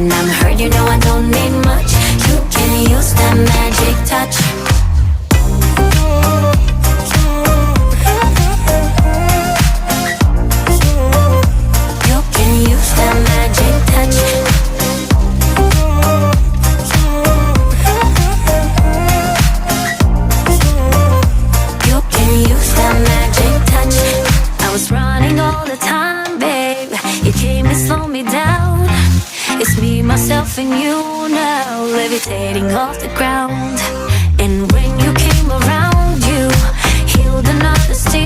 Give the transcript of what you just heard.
when I'm hurt, you know I don't need much. You can use that magic touch. You can use that magic touch. You can use that magic touch. I was running all the time, babe. You came to slow me down. It's me, myself, and you now, levitating off the ground.